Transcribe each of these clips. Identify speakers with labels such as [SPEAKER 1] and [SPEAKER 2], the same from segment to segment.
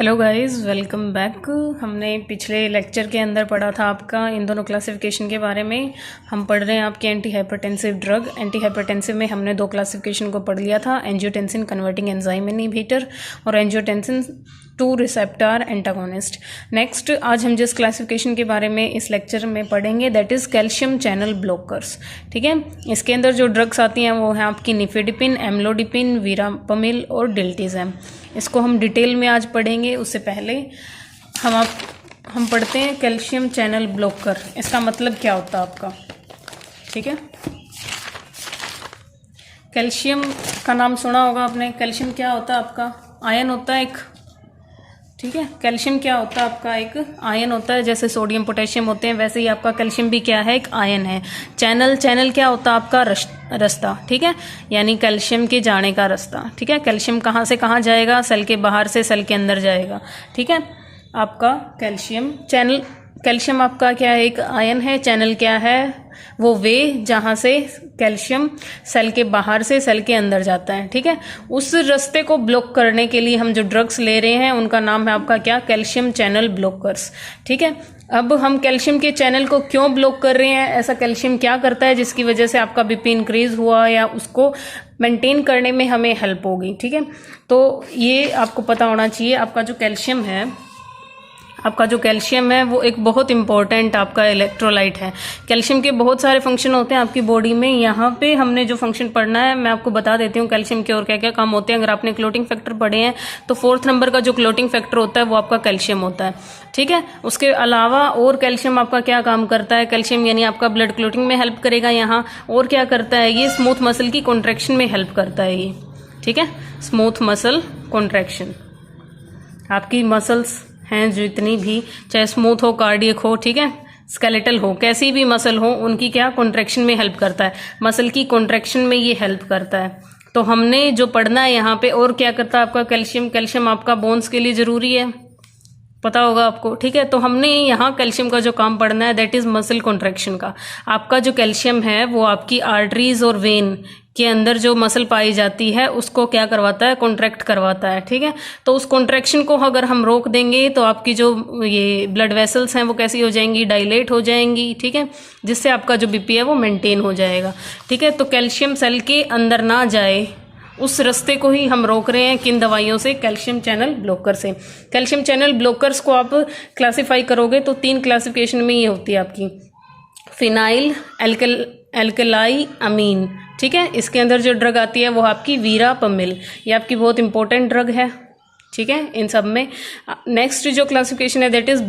[SPEAKER 1] Hello guys, welcome back. हमने पिछले lecture के अंदर पढ़ा था आपका इन दोनों क्लासिफिकेशन के बारे में। हम पढ़ रहे हैं आपके anti hypertensive drug. Anti hypertensive में हमने दो क्लासिफिकेशन को पढ़ लिया था, एंजियोटेंसिन कन्वर्टिंग एंजाइम इनहिबिटर और एंजियोटेंसिन 2 रिसेप्टर एंटागोनिस्ट। नेक्स्ट आज हम जिस क्लासिफिकेशन के बारे में इस लेक्चर में पढ़ेंगे that is calcium channel blockers. ठीक है, इसके अंदर जो ड्रग्स आती हैं वो हैं आपकी निफेडिपिन, एम्लोडिपिन, वीरापमिल और डिल्टीज़ैम। इसको हम डिटेल में आज पढ़ेंगे। उससे पहले हम पढ़ते हैं कैल्शियम चैनल ब्लॉकर। इसका मतलब क्या होता है आपका। ठीक है, कैल्शियम का नाम सुना होगा आपने। कैल्शियम क्या होता है आपका, आयन होता है एक। ठीक है, कैल्शियम क्या होता है आपका, एक आयन होता है। जैसे सोडियम पोटेशियम होते हैं वैसे ही आपका कैल्शियम भी क्या है, एक आयन है। चैनल क्या होता है आपका, रास्ता। ठीक है, यानी कैल्शियम के जाने का रास्ता। ठीक है, कैल्शियम कहाँ से कहाँ जाएगा, सेल के बाहर से सेल के अंदर जाएगा। ठीक है, आपका कैल्शियम चैनल, कैल्शियम आपका क्या है, एक आयन है। चैनल क्या है, वो वे जहाँ से कैल्शियम सेल के बाहर से सेल के अंदर जाता है। ठीक है, उस रास्ते को ब्लॉक करने के लिए हम जो ड्रग्स ले रहे हैं उनका नाम है आपका क्या, कैल्शियम चैनल ब्लॉकर्स। ठीक है, अब हम कैल्शियम के चैनल को क्यों ब्लॉक कर रहे हैं, ऐसा कैल्शियम क्या करता है जिसकी वजह से आपका बीपी इंक्रीज हुआ या उसको मेंटेन करने में हमें हेल्प होगी। ठीक है, तो ये आपको पता होना चाहिए। आपका जो कैल्शियम है वो एक बहुत इंपॉर्टेंट आपका इलेक्ट्रोलाइट है। कैल्शियम के बहुत सारे फंक्शन होते हैं आपकी बॉडी में। यहाँ पे हमने जो फंक्शन पढ़ना है मैं आपको बता देती हूँ कैल्शियम के और क्या क्या काम होते हैं। अगर आपने क्लोटिंग फैक्टर पढ़े हैं तो 4th नंबर का जो क्लोटिंग फैक्टर होता है वो आपका कैल्शियम होता है। ठीक है, उसके अलावा और कैल्शियम आपका क्या काम करता है, कैल्शियम यानी आपका ब्लड क्लोटिंग में हेल्प करेगा यहाँ। और क्या करता है, ये स्मूथ मसल की कॉन्ट्रैक्शन में हेल्प करता है ये। ठीक है, स्मूथ मसल कॉन्ट्रैक्शन, आपकी मसल्स हैं जो इतनी भी, चाहे स्मूथ हो, कार्डियक हो, ठीक है, स्केलेटल हो, कैसी भी मसल हो, उनकी क्या कॉन्ट्रैक्शन में हेल्प करता है। मसल की कॉन्ट्रैक्शन में ये हेल्प करता है। तो हमने जो पढ़ना है यहाँ पे, और क्या करता है आपका कैल्शियम आपका बोन्स के लिए जरूरी है, पता होगा आपको। ठीक है, तो हमने यहाँ कैल्शियम का जो काम पढ़ना है दैट इज मसल कॉन्ट्रैक्शन का। आपका जो कैल्शियम है वो आपकी आर्टरीज और वेन के अंदर जो मसल पाई जाती है उसको क्या करवाता है, कॉन्ट्रैक्ट करवाता है। ठीक है, तो उस कॉन्ट्रैक्शन को अगर हम रोक देंगे तो आपकी जो ये ब्लड वेसल्स हैं वो कैसी हो जाएंगी, डायलेट हो जाएंगी। ठीक है, जिससे आपका जो बीपी है वो मेंटेन हो जाएगा। ठीक है, तो कैल्शियम सेल के अंदर ना जाए उस रास्ते को ही हम रोक रहे हैं किन दवाइयों से, कैल्शियम चैनल ब्लॉकर से। कैल्शियम चैनल ब्लॉकर्स को आप क्लासिफाई करोगे तो 3 क्लासिफिकेशन में ये होती है आपकी, फिनाइल एल्कलाई अमीन। ठीक है, इसके अंदर जो ड्रग आती है वो आपकी वीरापमिल, ये आपकी बहुत इंपॉर्टेंट ड्रग है। ठीक है, इन सब में नेक्स्ट जो क्लासिफिकेशन है दैट इज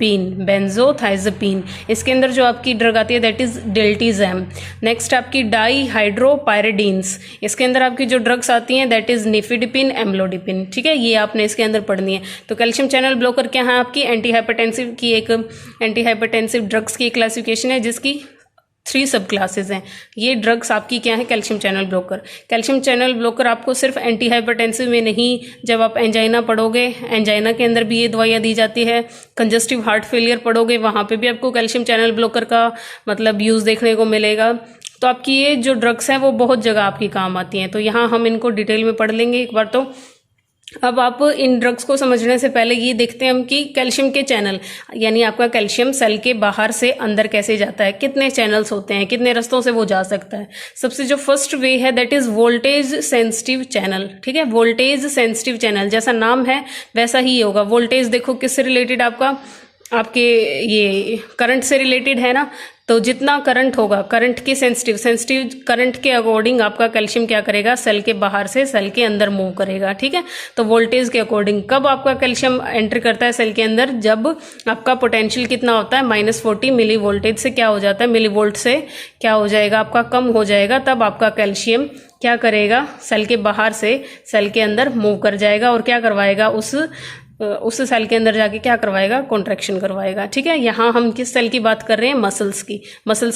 [SPEAKER 1] बेंजोथाइज़पीन। इसके अंदर जो आपकी ड्रग आती है दैट इज डिल्टीज़ैम। नेक्स्ट आपकी डाईहाइड्रोपायरिडीन्स, इसके अंदर आपकी जो ड्रग्स आती हैं दैट इज निफेडिपिन, एम्लोडिपिन। ठीक है, ये आपने इसके अंदर पढ़नी है। तो कैल्शियम चैनल ब्लॉकर क्या है, आपकी एंटी हाइपरटेंसिव ड्रग्स की क्लासिफिकेशन है जिसकी 3 सब क्लासेस हैं। ये ड्रग्स आपकी क्या है, calcium channel blocker. Calcium channel blocker आपको सिर्फ एंटी हाइपरटेंसिव में नहीं, जब आप एंजाइना पढ़ोगे, एंजाइना के अंदर भी ये दवाइयाँ दी जाती है। कंजस्टिव हार्ट फेलियर पढ़ोगे, वहाँ पे भी आपको कैल्शियम चैनल ब्लॉकर का मतलब यूज़ देखने को मिलेगा। तो आपकी ये जो ड्रग्स हैं वो बहुत जगह आपकी काम आती हैं। तो यहाँ हम इनको डिटेल में पढ़ लेंगे एक बार। तो अब आप इन ड्रग्स को समझने से पहले ये देखते हैं हम कि कैल्शियम के चैनल, यानी आपका कैल्शियम सेल के बाहर से अंदर कैसे जाता है, कितने चैनल्स होते हैं, कितने रास्तों से वो जा सकता है। सबसे जो फर्स्ट वे है that is voltage sensitive channel. ठीक है, वोल्टेज सेंसिटिव चैनल, जैसा नाम है वैसा ही होगा। वोल्टेज देखो किससे रिलेटेड, आपके ये करंट से रिलेटेड है ना। तो जितना करंट होगा, करंट के सेंसिटिव करंट के अकॉर्डिंग आपका कैल्शियम क्या करेगा, सेल के बाहर से सेल के अंदर मूव करेगा। ठीक है, तो वोल्टेज के अकॉर्डिंग कब आपका कैल्शियम एंटर करता है सेल के अंदर, जब आपका पोटेंशियल कितना होता है, -40 मिली वोल्टेज से क्या हो जाता है, मिली वोल्ट से क्या हो जाएगा आपका, कम हो जाएगा। तब आपका कैल्शियम क्या करेगा, सेल के बाहर से सेल के अंदर मूव कर जाएगा और क्या करवाएगा, उस सेल के अंदर जाके क्या करवाएगा, कॉन्ट्रैक्शन करवाएगा। ठीक है, यहाँ हम किस सेल की बात कर रहे हैं, मसल्स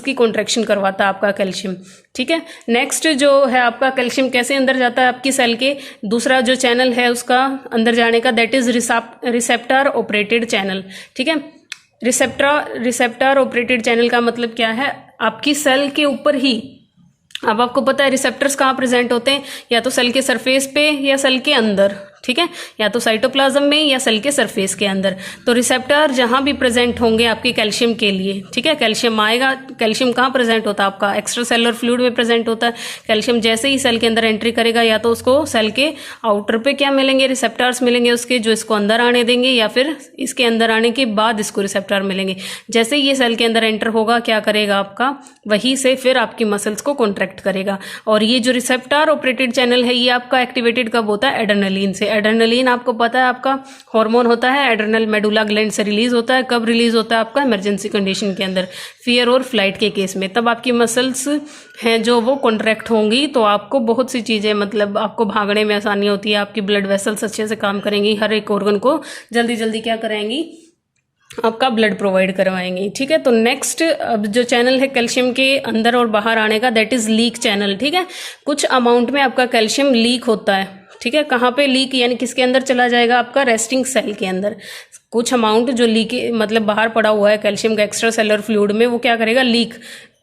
[SPEAKER 1] की कॉन्ट्रैक्शन करवाता है आपका कैल्शियम। ठीक है, नेक्स्ट जो है आपका कैल्शियम कैसे अंदर जाता है आपकी सेल के, दूसरा जो चैनल है उसका अंदर जाने का that is receptor operated channel. ठीक है, रिसेप्टर ऑपरेटेड चैनल का मतलब क्या है, आपकी सेल के ऊपर ही अब आपको पता है रिसेप्टर्स कहाँ प्रेजेंट होते हैं, या तो सेल के सरफेस पे या सेल के अंदर, ठीक है, या तो साइटोप्लाज्म में या सेल के सरफेस के अंदर। तो रिसेप्टर जहाँ भी प्रेजेंट होंगे आपके कैल्शियम के लिए, ठीक है, कैल्शियम आएगा। कैल्शियम कहाँ प्रेजेंट होता है आपका? एक्स्ट्रा सेलुलर फ्लूइड में प्रेजेंट होता है। कैल्शियम जैसे ही सेल के अंदर एंट्री करेगा, या तो उसको सेल के आउटर पे क्या मिलेंगे, रिसेप्टर्स मिलेंगे उसके, जो इसको अंदर आने देंगे, या फिर इसके अंदर आने के बाद इसको रिसेप्टर मिलेंगे। जैसे ही ये सेल के अंदर एंटर होगा, क्या करेगा आपका, वहीं से फिर आपकी मसल्स को कॉन्ट्रैक्ट करेगा। और ये जो रिसेप्टर ऑपरेटेड चैनल है, ये आपका एक्टिवेटेड कब होता है? एड्रेनलिन से। एड्रेनलिन आपको पता है आपका हार्मोन होता है, एड्रेनल मेडुला ग्लैंड से रिलीज होता है। कब रिलीज होता है आपका? इमरजेंसी कंडीशन के अंदर, फियर और फ्लाइट के केस में। तब आपकी मसल्स हैं जो वो कॉन्ट्रैक्ट होंगी, तो आपको बहुत सी चीज़ें, मतलब आपको भागने में आसानी होती है, आपकी ब्लड वेसल्स अच्छे से काम करेंगी, हर एक ऑर्गन को जल्दी जल्दी क्या कराएंगी, आपका ब्लड प्रोवाइड करवाएंगे। ठीक है, तो नेक्स्ट अब जो चैनल है कैल्शियम के अंदर और बाहर आने का, दैट इज लीक चैनल। ठीक है, कुछ अमाउंट में आपका कैल्शियम लीक होता है। ठीक है, कहाँ पे लीक, यानी किसके अंदर चला जाएगा? आपका रेस्टिंग सेल के अंदर। कुछ अमाउंट जो लीक, मतलब बाहर पड़ा हुआ है कैल्शियम का एक्स्ट्रा सेलुलर फ्लूइड में, वो क्या करेगा?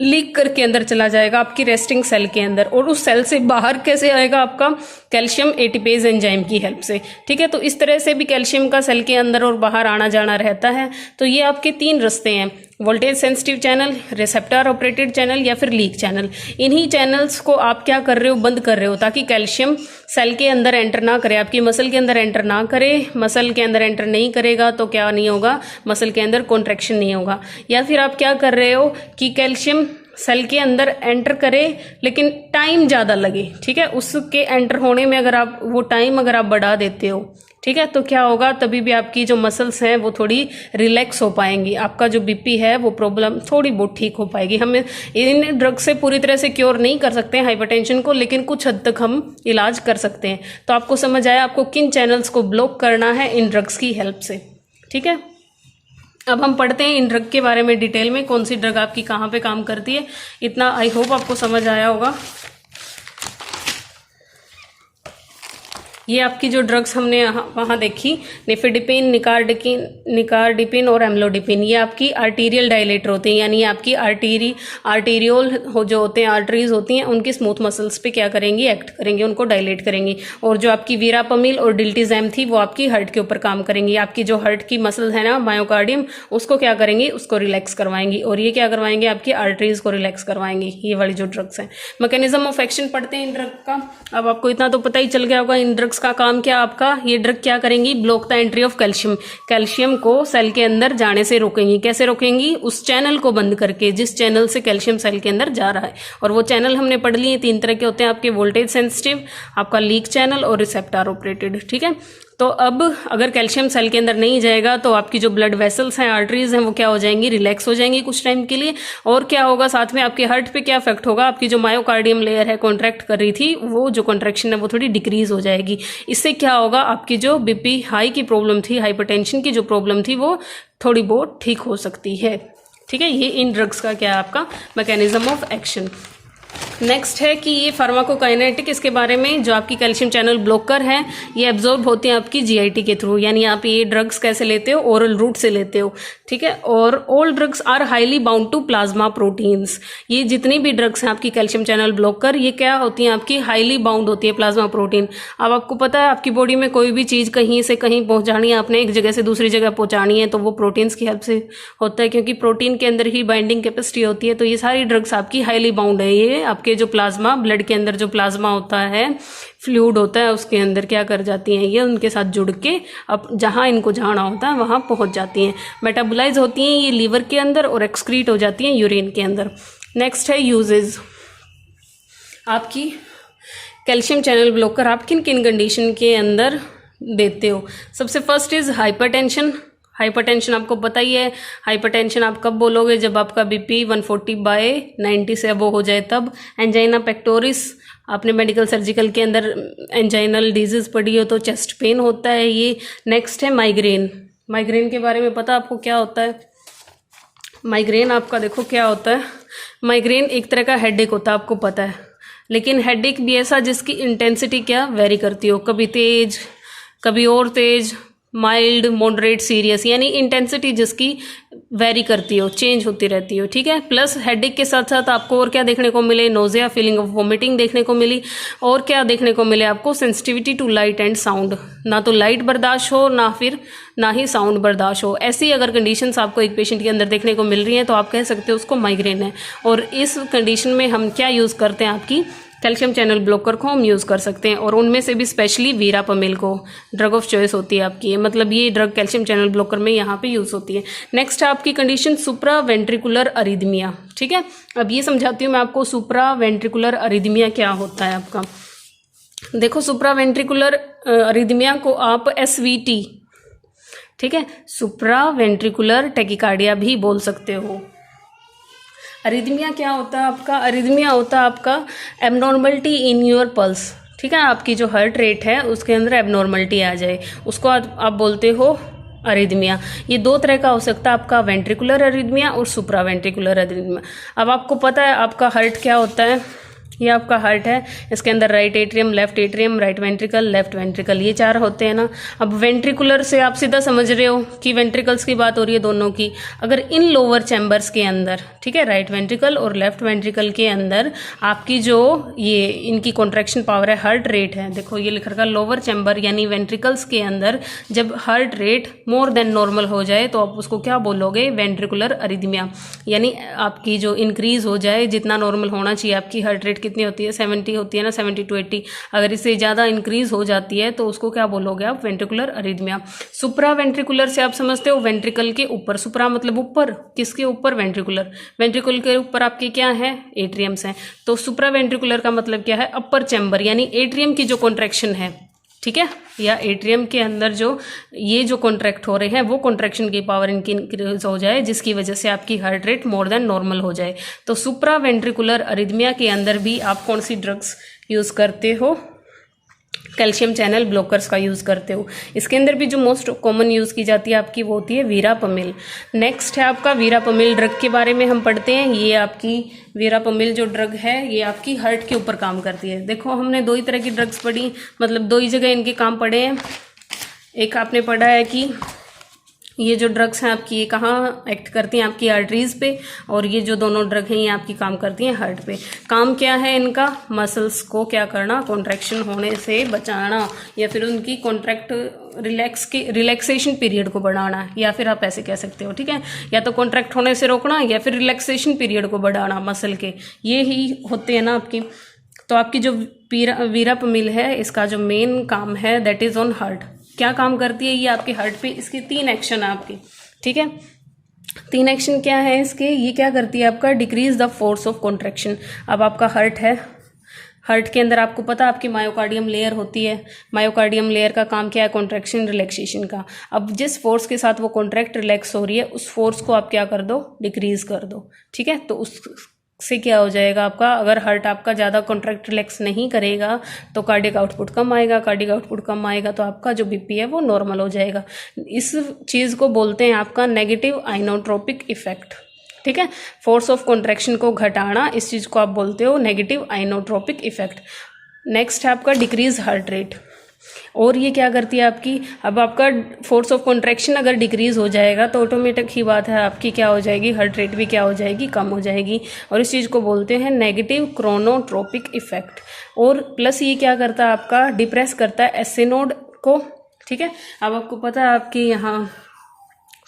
[SPEAKER 1] लीक करके अंदर चला जाएगा आपकी रेस्टिंग सेल के अंदर। और उस सेल से बाहर कैसे आएगा आपका? कैल्शियम एटीपेज एंजाइम की हेल्प से। ठीक है, तो इस तरह से भी कैल्शियम का सेल के अंदर और बाहर आना जाना रहता है। तो ये आपके 3 रास्ते हैं, voltage sensitive channel, receptor operated channel, या फिर लीक चैनल। इन्हीं चैनल्स को आप क्या कर रहे हो? बंद कर रहे हो, ताकि कैल्शियम सेल के अंदर एंटर ना करे, आपकी मसल के अंदर एंटर ना करे। मसल के अंदर एंटर नहीं करेगा तो क्या नहीं होगा? मसल के अंदर कॉन्ट्रैक्शन नहीं होगा। या फिर आप क्या कर रहे हो कि कैल्शियम सेल के अंदर एंटर करे लेकिन टाइम ज़्यादा लगे। ठीक है, उसके एंटर होने में अगर आप वो टाइम अगर आप बढ़ा देते हो, ठीक है, तो क्या होगा? तभी भी आपकी जो मसल्स हैं वो थोड़ी रिलैक्स हो पाएंगी, आपका जो बीपी है वो प्रॉब्लम थोड़ी बहुत ठीक हो पाएगी। हम इन ड्रग से पूरी तरह से क्योर नहीं कर सकते हैं हाइपरटेंशन को, लेकिन कुछ हद तक हम इलाज कर सकते हैं। तो आपको समझ आया आपको किन चैनल्स को ब्लॉक करना है इन ड्रग्स की हेल्प से। ठीक है, अब हम पढ़ते हैं इन ड्रग के बारे में डिटेल में, कौन सी ड्रग आपकी कहाँ पे काम करती है। इतना आई होप आपको समझ आया होगा। ये आपकी जो ड्रग्स हमने वहाँ देखी, निफेडिपिन, निकार्डिपिन और एम्लोडिपिन, ये आपकी आर्टीरियल डायलेटर होते हैं, यानी आपकी आर्टीरियोल जो होते हैं, आर्टरीज होती हैं, उनकी स्मूथ मसल्स पे क्या करेंगी? एक्ट करेंगी, उनको डायलेट करेंगी। और जो आपकी वीरापामिल और डिल्टीजैम थी, वो आपकी हार्ट के ऊपर काम करेंगी। आपकी जो हार्ट की मसल है ना, मायोकार्डियम, उसको क्या करेंगी? उसको रिलैक्स करवाएंगी। और ये क्या करवाएंगे? आपकी आर्टरीज को रिलैक्स करवाएंगी। ये वाली जो ड्रग्स हैं, मैकेनिज्म ऑफ एक्शन पढ़ते हैं इन ड्रग का। अब आपको इतना तो पता ही चल गया होगा इन ड्रग्स का काम क्या आपका। ये ड्रग क्या करेंगी? Block the entry of calcium, calcium को सेल के अंदर जाने से रोकेंगी। कैसे रोकेंगी? उस चैनल को बंद करके जिस चैनल से कैल्शियम सेल के अंदर जा रहा है। और वो चैनल हमने पढ़ लिए 3 तरह के होते हैं आपके, वोल्टेज सेंसिटिव, आपका लीक चैनल और रिसेप्टर ऑपरेटेड। ठीक है, तो अब अगर कैल्शियम सेल के अंदर नहीं जाएगा तो आपकी जो ब्लड वेसल्स हैं, आर्टरीज हैं, वो क्या हो जाएंगी? रिलैक्स हो जाएंगी कुछ टाइम के लिए। और क्या होगा साथ में? आपके हार्ट पे क्या इफेक्ट होगा? आपकी जो मायोकार्डियम लेयर है कॉन्ट्रैक्ट कर रही थी, वो जो कॉन्ट्रैक्शन है वो थोड़ी डिक्रीज हो जाएगी। इससे क्या होगा? आपकी जो बीपी हाई की प्रॉब्लम थी, हाइपरटेंशन की जो प्रॉब्लम थी, वो थोड़ी बहुत ठीक हो सकती है। ठीक है, ये इन ड्रग्स का क्या है आपका मैकेनिज्म ऑफ एक्शन। नेक्स्ट है कि ये फार्माकोकाइनेटिक, इसके बारे में जो आपकी कैल्शियम चैनल ब्लॉकर है, ये एब्जॉर्ब होते हैं आपकी जीआईटी के थ्रू, यानी आप ये ड्रग्स कैसे लेते हो? ओरल रूट से लेते हो। ठीक है, और all drugs are highly bound to plasma proteins. ये जितनी भी ड्रग्स हैं आपकी कैल्शियम चैनल ब्लॉकर, ये क्या होती हैं? आपकी हाईली बाउंड होती है प्लाज्मा प्रोटीन। अब आपको पता है आपकी बॉडी में कोई भी चीज़ कहीं से कहीं पहुंचानी है, आपने एक जगह से दूसरी जगह पहुंचानी है, तो वो प्रोटीन्स की हेल्प से होता है, क्योंकि प्रोटीन के अंदर ही बाइंडिंग कैपेसिटी होती है। तो ये सारी ड्रग्स आपकी हाईली बाउंड है। ये आपके जो प्लाज्मा, ब्लड के अंदर जो प्लाज्मा होता है, फ्लूइड होता है, उसके अंदर क्या कर जाती हैं? ये उनके साथ जुड़ के अब जहाँ इनको जाना होता है वहाँ पहुँच जाती हैं, मेटाबोलाइज होती हैं ये लीवर के अंदर और एक्सक्रीट हो जाती हैं यूरिन के अंदर। नेक्स्ट है यूजेज। आपकी कैल्शियम चैनल ब्लॉकर आप किन किन कंडीशन के अंदर देते हो? सबसे फर्स्ट इज हाइपरटेंशन। हाइपरटेंशन आपको पता ही है, हाइपरटेंशन आप कब बोलोगे? जब आपका बीपी 140/90 से अब हो जाए तब। एंजाइना पेक्टोरिस, आपने मेडिकल सर्जिकल के अंदर एंजाइनल डिजीज पढ़ी हो तो चेस्ट पेन होता है ये। नेक्स्ट है माइग्रेन। माइग्रेन के बारे में पता आपको क्या होता है? माइग्रेन आपका देखो क्या होता है। माइग्रेन एक तरह का हेडेक होता है, आपको पता है, लेकिन हेडेक भी ऐसा जिसकी इंटेंसिटी क्या वेरी करती हो, कभी तेज, कभी और तेज, माइल्ड, मॉडरेट, सीरियस, यानी इंटेंसिटी जिसकी वेरी करती हो, चेंज होती रहती हो, ठीक है। प्लस हेडेक के साथ साथ आपको और क्या देखने को मिले, नोजिया, फीलिंग ऑफ वोमिटिंग देखने को मिली। और क्या देखने को मिले आपको, sensitivity to light and sound, ना तो लाइट बर्दाश्त हो ना ही साउंड बर्दाश्त हो। ऐसी अगर कंडीशंस आपको एक पेशेंट के अंदर देखने को मिल रही हैं तो आप कह सकते हो उसको माइग्रेन है। और इस कंडीशन में हम क्या यूज़ करते हैं, आपकी कैल्शियम चैनल ब्लॉकर को हम यूज़ कर सकते हैं। और उनमें से भी स्पेशली वीरापमिल को ड्रग ऑफ चॉइस होती है आपकी, मतलब ये ड्रग कैल्शियम चैनल ब्लॉकर में यहाँ पे यूज़ होती है। नेक्स्ट है आपकी कंडीशन सुप्रा वेंट्रिकुलर अरिदमिया, ठीक है। अब ये समझाती हूँ मैं आपको सुप्रा वेंट्रिकुलर अरिदमिया क्या होता है आपका। देखो, सुप्रा वेंट्रिकुलर अरिदमिया को आप SVT, ठीक है, सुप्रा वेंट्रिकुलर टेकिकार्डिया भी बोल सकते हो। अरिदमिया क्या होता है आपका, अरिदमिया होता है आपका एबनॉर्मलिटी इन योर पल्स, ठीक है। आपकी जो हार्ट रेट है उसके अंदर एबनॉर्मलिटी आ जाए, उसको आप बोलते हो अरिदमिया। ये दो तरह का हो सकता है, आपका वेंट्रिकुलर अरिदमिया और सुप्रा वेंट्रिकुलर अरिदमिया। अब आपको पता है आपका हार्ट क्या होता है, ये आपका हार्ट है, इसके अंदर right atrium, left atrium, right ventricle, left ventricle, ये चार होते हैं ना। अब वेंट्रिकुलर से आप सीधा समझ रहे हो कि वेंट्रिकल्स की बात हो रही है दोनों की। अगर इन लोअर चैम्बर्स के अंदर, ठीक है, राइट वेंट्रिकल और लेफ्ट वेंट्रिकल के अंदर आपकी जो ये इनकी कॉन्ट्रैक्शन पावर है, हार्ट रेट है, देखो ये लिख रखा लोअर चैम्बर यानी वेंट्रिकल्स के अंदर जब heart rate more than normal हो जाए तो आप उसको क्या बोलोगे, वेंट्रिकुलर अरिदमिया। यानी आपकी जो इंक्रीज हो जाए, जितना नॉर्मल होना चाहिए, आपकी हार्ट रेट कितनी होती है, 70 होती है ना, 70 to 80, अगर इससे ज़्यादा इंक्रीज हो जाती है तो उसको क्या बोलोगे आप, वेंट्रिकुलर अरिदमिया। सुप्रा वेंट्रिकुलर से आप समझते हो वेंट्रिकल के ऊपर, सुप्रा मतलब ऊपर, किसके ऊपर, वेंट्रिकुलर, वेंट्रिकल के ऊपर आपके क्या है, एट्रियम्स हैं। तो सुप्रा वेंट्रिकुलर का मतलब क्या है, अपर चैम्बर यानी एट्रियम की जो कॉन्ट्रैक्शन है, ठीक है, या एट्रियम के अंदर जो ये जो कॉन्ट्रैक्ट हो रहे हैं वो कॉन्ट्रैक्शन की पावर इनकी इंक्रीज हो जाए, जिसकी वजह से आपकी heart rate more than normal हो जाए। तो सुप्रा वेंट्रिकुलर अरिदमिया के अंदर भी आप कौन सी ड्रग्स यूज़ करते हो, कैल्शियम चैनल ब्लॉकर्स का यूज़ करते हो। इसके अंदर भी जो मोस्ट कॉमन यूज़ की जाती है आपकी वो होती है वीरापमिल। नेक्स्ट है आपका वीरापमिल ड्रग के बारे में हम पढ़ते हैं। ये आपकी वीरापमिल जो ड्रग है ये आपकी हार्ट के ऊपर काम करती है। देखो, हमने दो ही तरह की ड्रग्स पढ़ी, मतलब दो ही जगह इनके काम पढ़े हैं। एक आपने पढ़ा है कि ये जो ड्रग्स हैं आपकी ये कहाँ एक्ट करती हैं, आपकी आर्टरीज पे, और ये जो दोनों ड्रग हैं ये आपकी काम करती हैं हार्ट पे। काम क्या है इनका, मसल्स को क्या करना, कॉन्ट्रैक्शन होने से बचाना, या फिर उनकी कॉन्ट्रैक्ट रिलैक्सेशन पीरियड को बढ़ाना, या फिर आप ऐसे कह सकते हो, ठीक है, या तो कॉन्ट्रैक्ट होने से रोकना या फिर रिलैक्सेशन पीरियड को बढ़ाना मसल के, ये ही होते हैं ना आपकी। तो आपकी जो वीरापमिल है इसका जो मेन काम है दैट इज़ ऑन हार्ट। क्या काम करती है ये आपके हार्ट पे, इसके 3 एक्शन है आपके, ठीक है। 3 एक्शन क्या है इसके, ये क्या करती है आपका, decrease the force of contraction. अब आपका हार्ट है, हार्ट के अंदर आपको पता है आपकी मायोकार्डियम लेयर होती है। मायोकार्डियम लेयर का काम क्या है, कॉन्ट्रैक्शन रिलैक्सेशन का। अब जिस फोर्स के साथ वो कॉन्ट्रैक्ट रिलैक्स हो रही है उस फोर्स को आप क्या कर दो, डिक्रीज कर दो, ठीक है। तो उससे क्या हो जाएगा आपका, अगर हार्ट आपका ज़्यादा कॉन्ट्रैक्ट रिलैक्स नहीं करेगा तो कार्डियक आउटपुट कम आएगा, कार्डियक आउटपुट कम आएगा तो आपका जो बीपी है वो नॉर्मल हो जाएगा। इस चीज़ को बोलते हैं आपका नेगेटिव आइनोट्रोपिक इफेक्ट, ठीक है। फोर्स ऑफ कॉन्ट्रैक्शन को घटाना, इस चीज़ को आप बोलते हो नेगेटिव आइनोट्रोपिक इफेक्ट। नेक्स्ट है आपका डिक्रीज हार्ट रेट, और ये क्या करती है आपकी, अब आपका फोर्स ऑफ कॉन्ट्रैक्शन अगर डिक्रीज हो जाएगा तो ऑटोमेटिक ही बात है आपकी क्या हो जाएगी, हार्ट रेट भी क्या हो जाएगी, कम हो जाएगी। और इस चीज़ को बोलते हैं नेगेटिव क्रोनोट्रोपिक इफेक्ट। और प्लस ये क्या करता है आपका, डिप्रेस करता है एस नोड को, ठीक है। अब आपको पता है आपकी यहाँ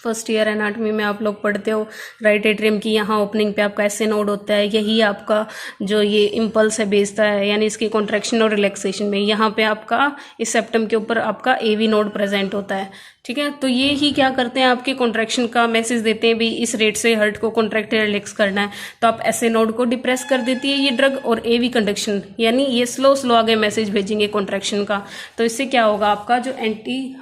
[SPEAKER 1] फर्स्ट ईयर एनाटॉमी में आप लोग पढ़ते हो, राइट एट्रियम की यहाँ ओपनिंग पे आपका एस नोड होता है, यही आपका जो ये इम्पल्स है भेजता है, यानी इसकी कॉन्ट्रैक्शन और रिलैक्सेशन में। यहाँ पे आपका इस सेप्टम के ऊपर आपका एवी नोड प्रेजेंट होता है, ठीक है। तो ये ही क्या करते हैं, आपके कॉन्ट्रैक्शन का मैसेज देते हैं भी इस रेट से हार्ट को कॉन्ट्रैक्ट रिलैक्स करना है, तो आप एस नोड को डिप्रेस कर देती है ये ड्रग, और एवी कंडक्शन यानी ये स्लो आगे मैसेज भेजेंगे कॉन्ट्रैक्शन का। तो इससे क्या होगा, आपका जो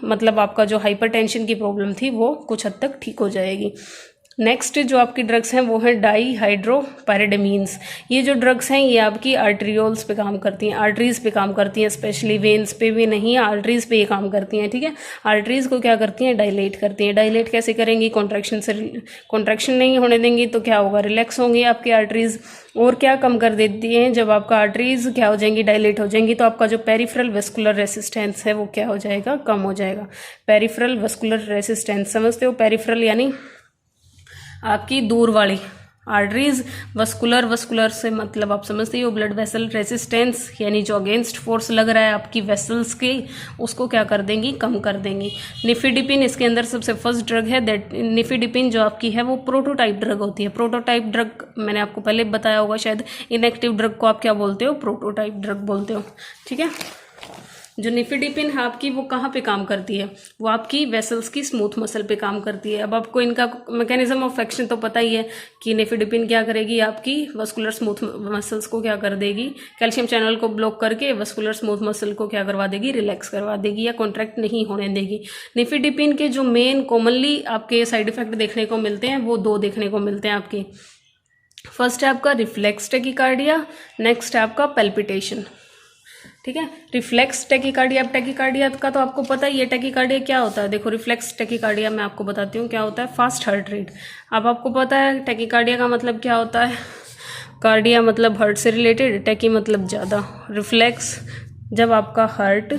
[SPEAKER 1] मतलब आपका जो हाइपरटेंशन की प्रॉब्लम थी वो कुछ हद तक ठीक हो जाएगी। नेक्स्ट जो आपकी ड्रग्स हैं वो हैं डाईहाइड्रोपायरिडामीन्स। ये जो ड्रग्स हैं ये आपकी आर्टरियोल्स पे काम करती हैं, आर्टरीज पे काम करती हैं, स्पेशली वेन्स पे भी नहीं, आर्टरीज पे ये काम करती हैं, ठीक है। आर्टरीज को क्या करती हैं, डायलेट करती हैं। डायलेट कैसे करेंगी, कॉन्ट्रैक्शन से, कॉन्ट्रैक्शन नहीं होने देंगी तो क्या होगा, रिलैक्स होंगी आपकी आर्टरीज। और क्या कम कर देती हैं, जब आपका आर्टरीज क्या हो जाएंगी, डायलेट हो जाएंगी, तो आपका जो पेरिफेरल वेस्कुलर रेसिस्टेंस है वो क्या हो जाएगा, कम हो जाएगा। पेरिफेरल वेस्कुलर रेसिस्टेंस समझते हो, पेरिफेरल यानी आपकी दूर वाली आर्टरीज, वस्कुलर, वस्कुलर से मतलब आप समझते हो ब्लड वेसल रेसिस्टेंस, यानी जो अगेंस्ट फोर्स लग रहा है आपकी वेसल्स के, उसको क्या कर देंगी, कम कर देंगी। निफिडिपिन इसके अंदर सबसे फर्स्ट ड्रग है। दैट निफिडिपिन जो आपकी है वो प्रोटोटाइप ड्रग होती है। प्रोटोटाइप ड्रग मैंने आपको पहले बताया होगा शायद, इनएक्टिव ड्रग को आप क्या बोलते हो, प्रोटोटाइप ड्रग बोलते हो, ठीक है। जो निफिडिपिन है आपकी वो कहाँ पे काम करती है, वो आपकी वेसल्स की स्मूथ मसल पे काम करती है। अब आपको इनका मैकेनिज्म ऑफ एक्शन तो पता ही है कि निफिडिपिन क्या करेगी, आपकी वस्कुलर स्मूथ मसल्स को क्या कर देगी, कैल्शियम चैनल को ब्लॉक करके वस्कुलर स्मूथ मसल को क्या करवा देगी, रिलैक्स करवा देगी या कॉन्ट्रैक्ट नहीं होने देगी। निफिडिपिन के जो मेन कॉमनली आपके साइड इफेक्ट देखने को मिलते हैं वो 2 देखने को मिलते हैं आपके। फर्स्ट है आपका रिफ्लेक्स टैकीकार्डिया, नेक्स्ट है आपका पैल्पिटेशन, ठीक है। रिफ्लेक्स टैकीकार्डिया, टैकीकार्डिया का तो आपको पता ही है, टैकीकार्डिया क्या होता है। देखो रिफ्लेक्स टैकीकार्डिया मैं आपको बताती हूँ क्या होता है, फास्ट हार्ट रेट। अब आपको पता है टैकीकार्डिया का मतलब क्या होता है, कार्डिया मतलब हार्ट से रिलेटेड, टैकी मतलब ज़्यादा, रिफ्लेक्स जब आपका हार्ट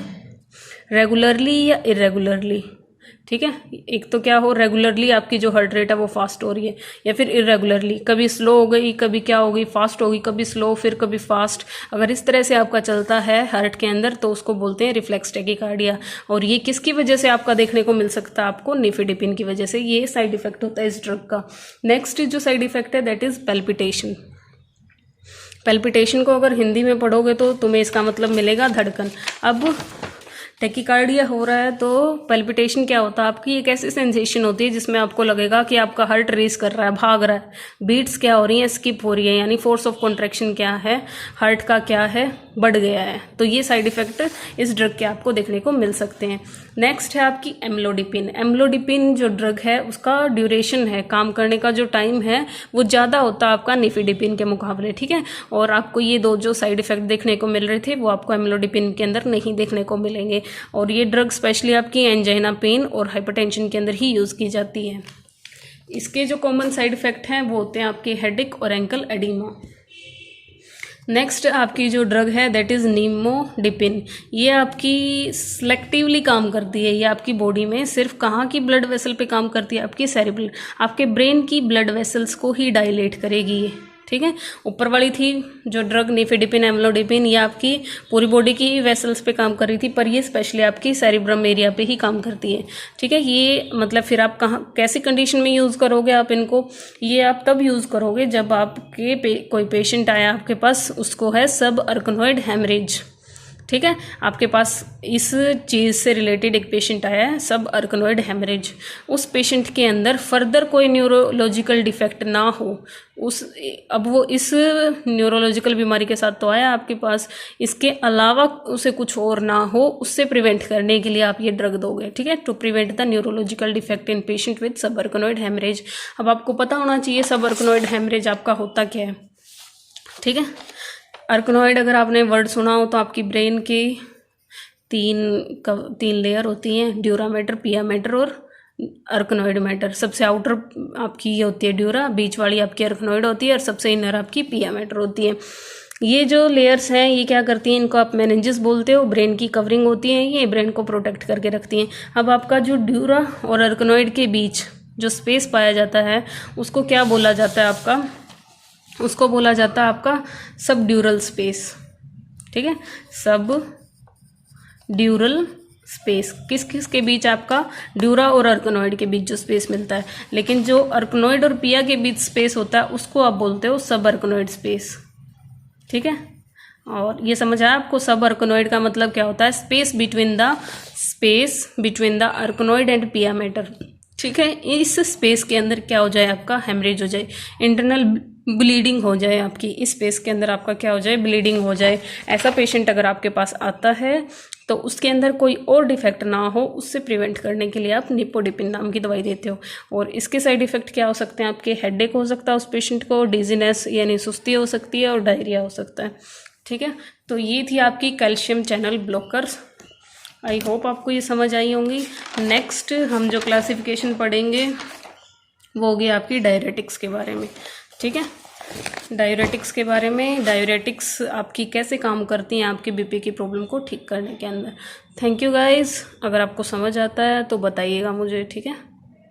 [SPEAKER 1] रेगुलरली या इरेगुलरली, ठीक है, एक तो क्या हो, रेगुलरली आपकी जो हार्ट रेट है वो फास्ट हो रही है, या फिर इरेगुलरली, कभी स्लो हो गई, कभी क्या हो गई, फास्ट हो गई, कभी स्लो, फिर कभी फास्ट, अगर इस तरह से आपका चलता है हार्ट के अंदर तो उसको बोलते हैं रिफ्लेक्स टैकीकार्डिया। और ये किसकी वजह से आपका देखने को मिल सकता है, आपको निफिडिपिन की वजह से। ये साइड इफेक्ट होता है इस ड्रग का। नेक्स्ट जो साइड इफेक्ट है दैट इज पैल्पिटेशन। पैल्पिटेशन को अगर हिंदी में पढ़ोगे तो तुम्हें इसका मतलब मिलेगा धड़कन। अब टैकीकार्डिया हो रहा है तो पैल्पिटेशन क्या होता है, आपकी एक ऐसी सेंसेशन होती है जिसमें आपको लगेगा कि आपका हार्ट रेस कर रहा है, भाग रहा है, बीट्स क्या हो रही हैं, स्किप हो रही है, यानी फोर्स ऑफ कॉन्ट्रैक्शन क्या है, हार्ट का क्या है, बढ़ गया है। तो ये साइड इफेक्ट इस ड्रग के आपको देखने को मिल सकते हैं। नेक्स्ट है आपकी एम्लोडिपिन। एम्लोडिपिन जो ड्रग है उसका ड्यूरेशन है, काम करने का जो टाइम है वो ज़्यादा होता है आपका निफिडिपिन के मुकाबले, ठीक है। और आपको ये 2 जो साइड इफेक्ट देखने को मिल रहे थे वो आपको एम्लोडिपिन के अंदर नहीं देखने को मिलेंगे। और ये ड्रग स्पेशली आपकी एंजाइना पेन और हाइपरटेंशन के अंदर ही यूज़ की जाती है। इसके जो कॉमन साइड इफेक्ट हैं वो होते हैं आपके हेडेक और एंकल एडिमा। नेक्स्ट आपकी जो ड्रग है दैट इज़ निमोडिपिन। ये आपकी सिलेक्टिवली काम करती है, ये आपकी बॉडी में सिर्फ कहाँ की ब्लड वेसल पे काम करती है, आपकी सेरिब्रल, आपके ब्रेन की ब्लड वेसल्स को ही डायलेट करेगी ये, ठीक है। ऊपर वाली थी जो ड्रग निफिडिपिन, एम्लोडिपिन, ये आपकी पूरी बॉडी की वेसल्स पे काम कर रही थी, पर ये स्पेशली आपकी सेरिब्रम एरिया पे ही काम करती है, ठीक है। ये मतलब फिर आप कहाँ कैसी कंडीशन में यूज़ करोगे आप इनको, ये आप तब यूज़ करोगे जब आपके कोई पेशेंट आया आपके पास, उसको है सब अर्कनोइड हेमरेज, ठीक है। आपके पास इस चीज़ से रिलेटेड एक पेशेंट आया है, सब अर्कनोइड हेमरेज, उस पेशेंट के अंदर फर्दर कोई न्यूरोलॉजिकल डिफेक्ट ना हो, अब वो इस न्यूरोलॉजिकल बीमारी के साथ तो आया आपके पास, इसके अलावा उसे कुछ और ना हो, उससे प्रिवेंट करने के लिए आप ये ड्रग दोगे, ठीक है, to prevent the neurological defect in patient with subarachnoid haemorrhage. अब आपको पता होना चाहिए सब अर्कनोइड हेमरेज आपका होता क्या है, ठीक है। अर्कनोइड अगर आपने वर्ड सुना हो तो आपकी ब्रेन की 3 लेयर होती हैं, ड्यूरा मैटर, पिया मैटर और अर्कनोइड मैटर। सबसे आउटर आपकी ये होती है ड्यूरा, बीच वाली आपकी अर्कनोइड होती है और सबसे इनर आपकी पिया मैटर होती है। ये जो लेयर्स हैं ये क्या करती हैं, इनको आप मेनिंजेस बोलते हो, ब्रेन की कवरिंग होती हैं, ये ब्रेन को प्रोटेक्ट करके रखती हैं। अब आपका जो ड्यूरा और अर्कनोइड के बीच जो स्पेस पाया जाता है उसको क्या बोला जाता है आपका, उसको बोला जाता है आपका सब ड्यूरल स्पेस, ठीक है, सब ड्यूरल स्पेस। किस किस के बीच, आपका ड्यूरा और अर्कनोइड के बीच जो स्पेस मिलता है, लेकिन जो अर्कनोइड और पिया के बीच स्पेस होता है उसको आप बोलते हो सब अर्कनोइड स्पेस, ठीक है। और ये समझ आया आपको, सब अर्कनोइड का मतलब क्या होता है, स्पेस बिटवीन द अर्कनोइड एंड पिया मैटर, ठीक है। इस स्पेस के अंदर क्या हो जाए, आपका हेमरेज हो जाए, इंटरनल ब्लीडिंग हो जाए, आपकी इस स्पेस के अंदर आपका क्या हो जाए, ब्लीडिंग हो जाए। ऐसा पेशेंट अगर आपके पास आता है तो उसके अंदर कोई और डिफेक्ट ना हो, उससे प्रिवेंट करने के लिए आप निपोडिपिन नाम की दवाई देते हो। और इसके साइड इफेक्ट क्या हो सकते हैं, आपके हेडेक हो सकता है उस पेशेंट को, डिजीनेस यानी सुस्ती हो सकती है और डायरिया हो सकता है, ठीक है। तो ये थी आपकी calcium channel blockers. I hope आपको ये समझ आई होंगी। नेक्स्ट हम जो क्लासिफिकेशन पढ़ेंगे वो होगी आपकी डायरेटिक्स के बारे में, ठीक है। डायरेटिक्स के बारे में, डायरेटिक्स आपकी कैसे काम करती हैं आपकी बीपी की प्रॉब्लम को ठीक करने के अंदर। थैंक यू गाइस, अगर आपको समझ आता है तो बताइएगा मुझे, ठीक है।